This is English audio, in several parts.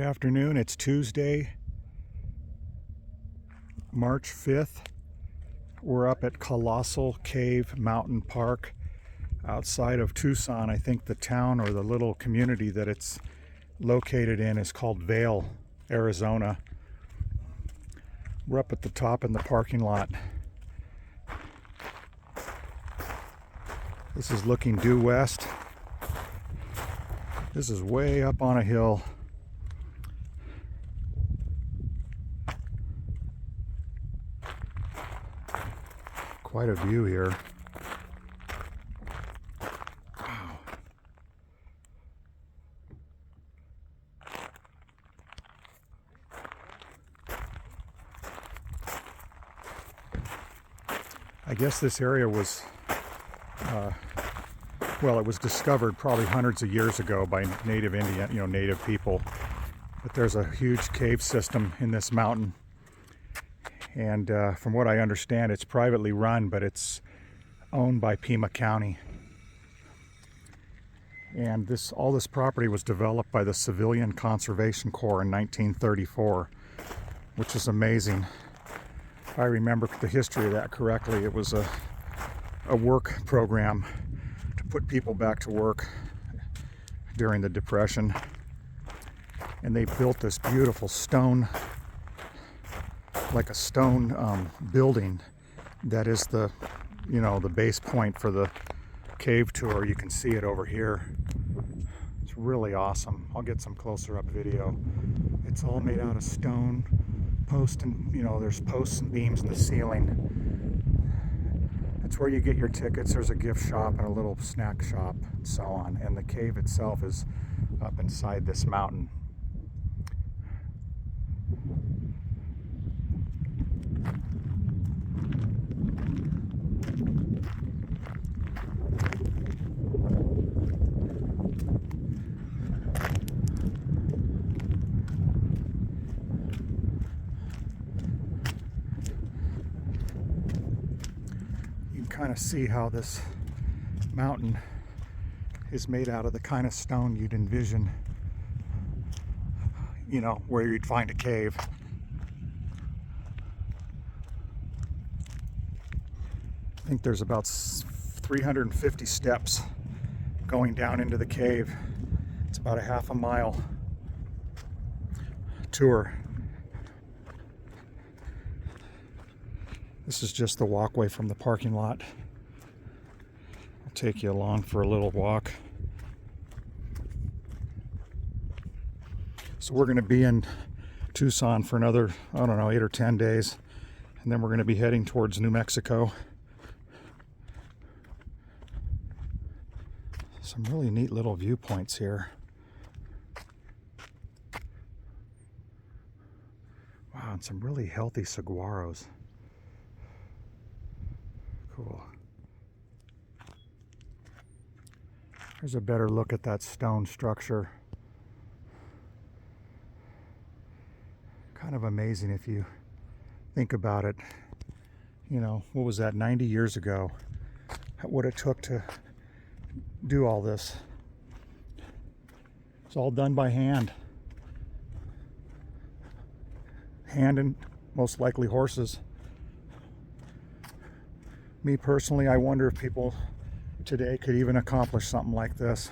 afternoon. It's Tuesday, March 5th. We're up at Colossal Cave Mountain Park outside of Tucson. I think the town or the little community that it's located in is called Vail, Arizona. We're up at the top in the parking lot. This is looking due west. This is way up on a hill. Quite a view here. Wow. I guess this area was, well, it was discovered probably hundreds of years ago by native native people. But there's a huge cave system in this mountain. And from what I understand, it's privately run, but it's owned by Pima County. And all this property was developed by the Civilian Conservation Corps in 1934, which is amazing. If I remember the history of that correctly, it was a work program to put people back to work during the Depression. And they built this beautiful stone, like a stone building that is the base point for the cave tour. You can see it over here. It's really awesome. I'll get some closer up video. It's all made out of stone, post, and there's posts and beams in the ceiling. That's where you get your tickets. There's a gift shop and a little snack shop and so on. And the cave itself is up inside this mountain. Kind of see how this mountain is made out of the kind of stone you'd envision, where you'd find a cave. I think there's about 350 steps going down into the cave. It's about a half a mile tour. This is just the walkway from the parking lot. I'll take you along for a little walk. So we're going to be in Tucson for another, 8 or 10 days. And then we're going to be heading towards New Mexico. Some really neat little viewpoints here. Wow, and some really healthy saguaros. Cool. Here's a better look at that stone structure. Kind of amazing if you think about it. What was that, 90 years ago? What it took to do all this. It's all done by hand. Hand and most likely horses. Me personally, I wonder if people today could even accomplish something like this.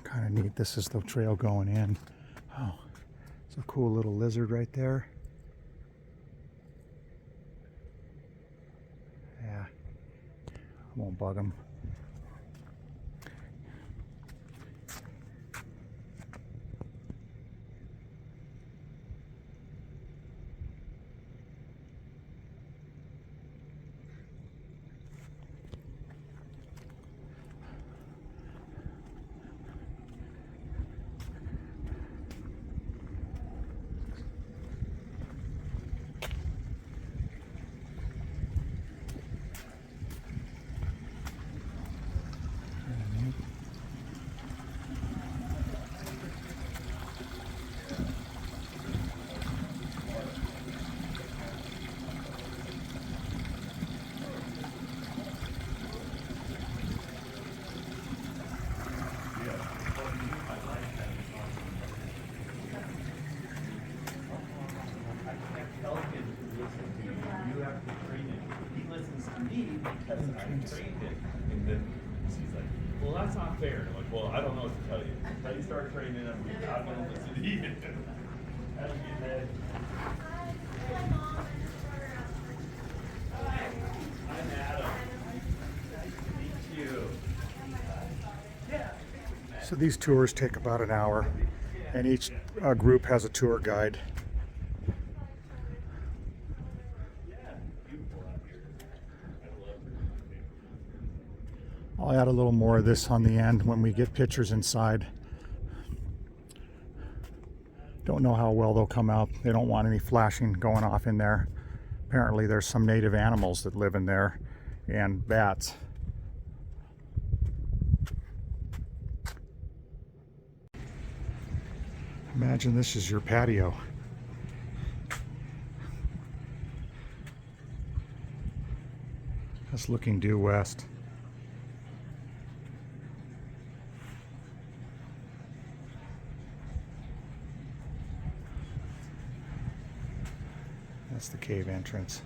Kind of neat. This is the trail going in. Oh, it's a cool little lizard right there. Yeah, won't bug him. entrance. And then she's like, well, that's not fair. And I'm like, well, I don't know what to tell you. Until you start training, I'm not going to listen to you. Have a good day. Hi. I'm Adam. Nice to meet you. Yeah. So these tours take about an hour, and each group has a tour guide. I'll add a little more of this on the end when we get pictures inside. Don't know how well they'll come out. They don't want any flashing going off in there. Apparently there's some native animals that live in there and bats. Imagine this is your patio. That's looking due west. That's the cave entrance.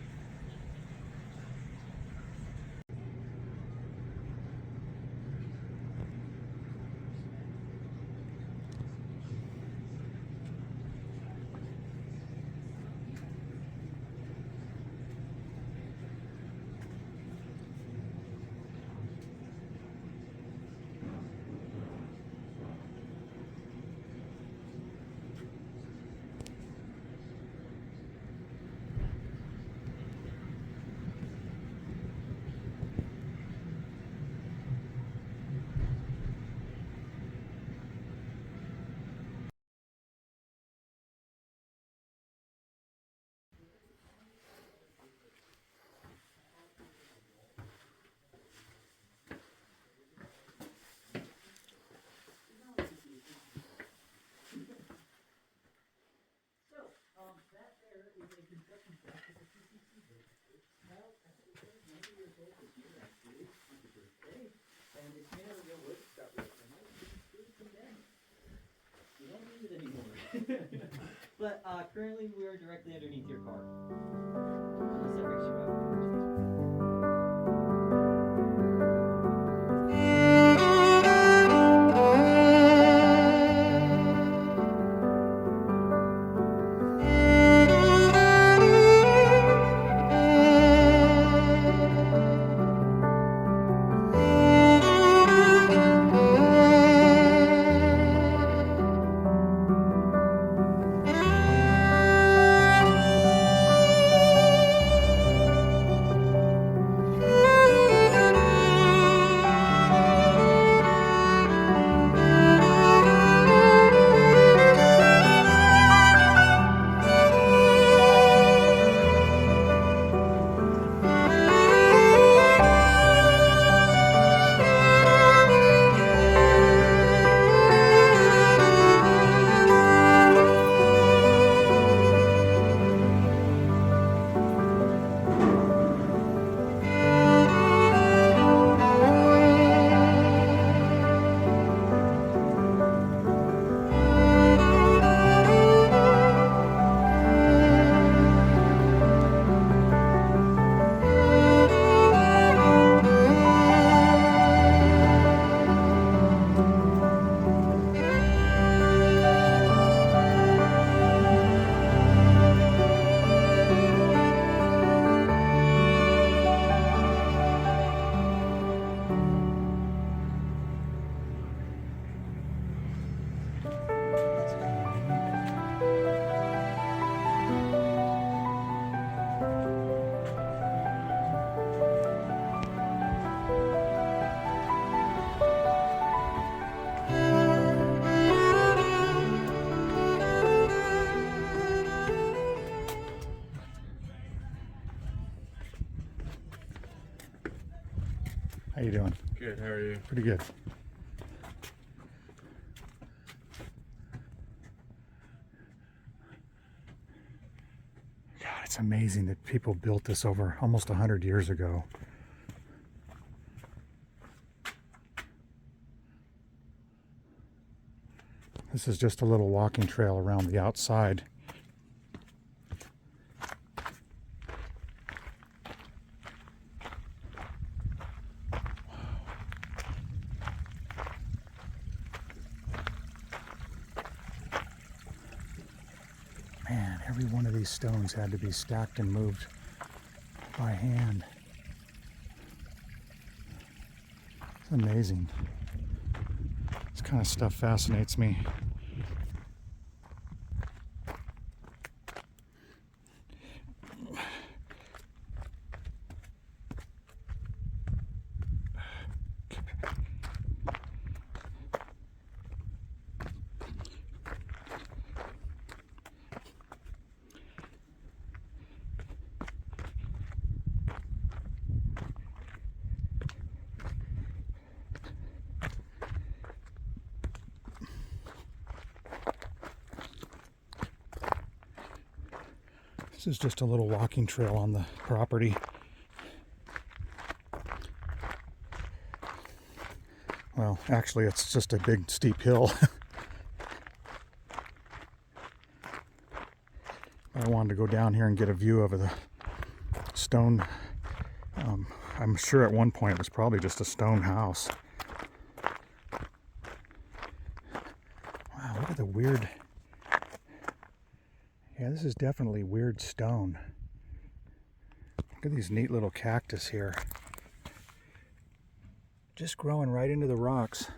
But currently we are directly underneath your car. Unless that freaks you out. How you doing? Good, how are you? Pretty good. God, it's amazing that people built this over almost 100 years ago. This is just a little walking trail around the outside. Man, every one of these stones had to be stacked and moved by hand. It's amazing. This kind of stuff fascinates me. This is just a little walking trail on the property. Well, actually, it's just a big steep hill. I wanted to go down here and get a view of the stone. I'm sure at one point it was probably just a stone house. Wow, look at the weird... Yeah, this is definitely weird stone. Look at these neat little cactus here. Just growing right into the rocks.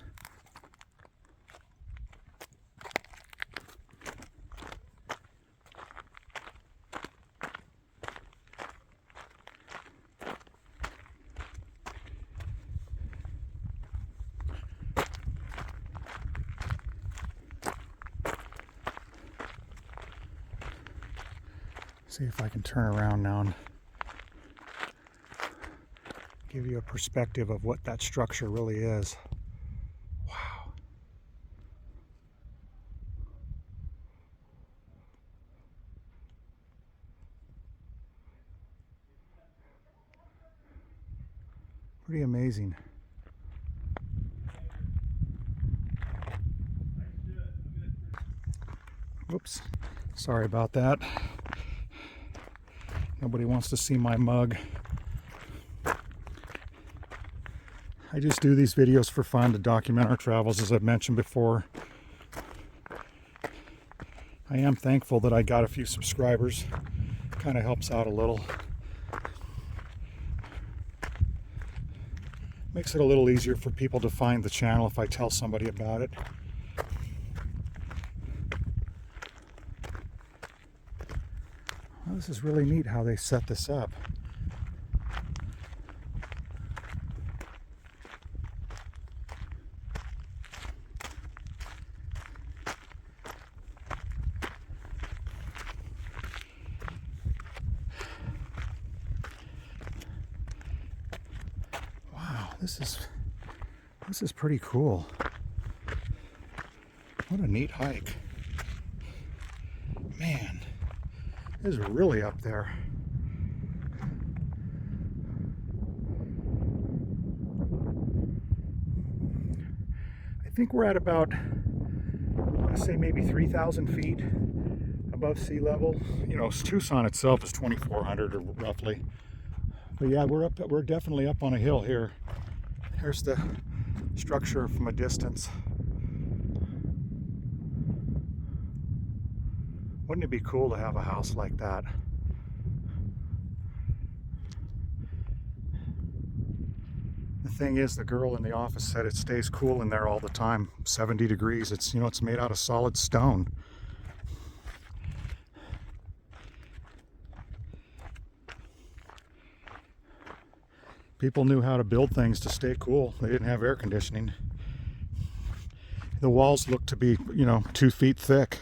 See if I can turn around now and give you a perspective of what that structure really is. Wow. Pretty amazing. Whoops. Sorry about that. Nobody wants to see my mug. I just do these videos for fun to document our travels, as I've mentioned before. I am thankful that I got a few subscribers. Kind of helps out a little. Makes it a little easier for people to find the channel if I tell somebody about it. Well, this is really neat how they set this up. Wow, this is pretty cool. What a neat hike. Man. This is really up there. I think we're at about, I want to say maybe 3,000 feet above sea level. You know, Tucson itself is 2,400 or roughly. But yeah, we're definitely up on a hill here. Here's the structure from a distance. Wouldn't it be cool to have a house like that? The thing is, the girl in the office said it stays cool in there all the time, 70 degrees. It's, you know, it's made out of solid stone. People knew how to build things to stay cool. They didn't have air conditioning. The walls looked to be, you know, 2 feet thick.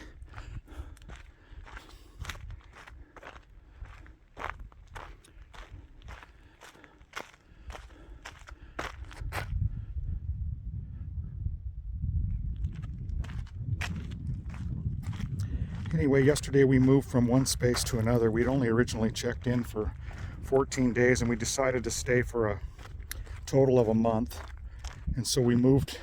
Anyway, yesterday we moved from one space to another. We'd only originally checked in for 14 days and we decided to stay for a total of a month. And so we moved,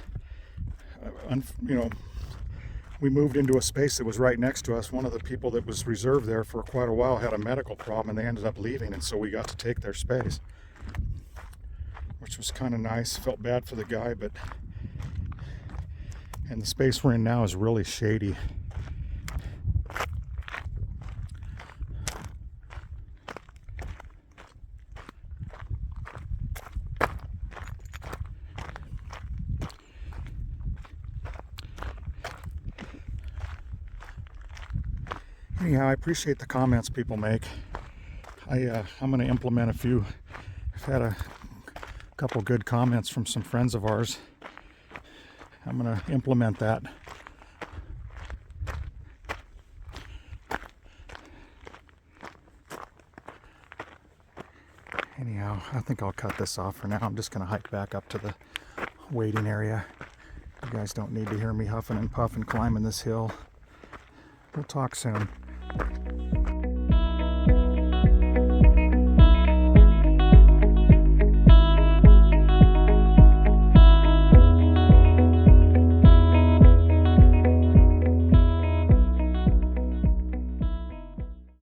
we moved into a space that was right next to us. One of the people that was reserved there for quite a while had a medical problem and they ended up leaving, and so we got to take their space, which was kind of nice. Felt bad for the guy, but... And the space we're in now is really shady. Anyhow, I appreciate the comments people make. I'm going to implement a few. I've had a couple good comments from some friends of ours. I'm going to implement that. Anyhow, I think I'll cut this off for now. I'm just going to hike back up to the waiting area. You guys don't need to hear me huffing and puffing climbing this hill. We'll talk soon.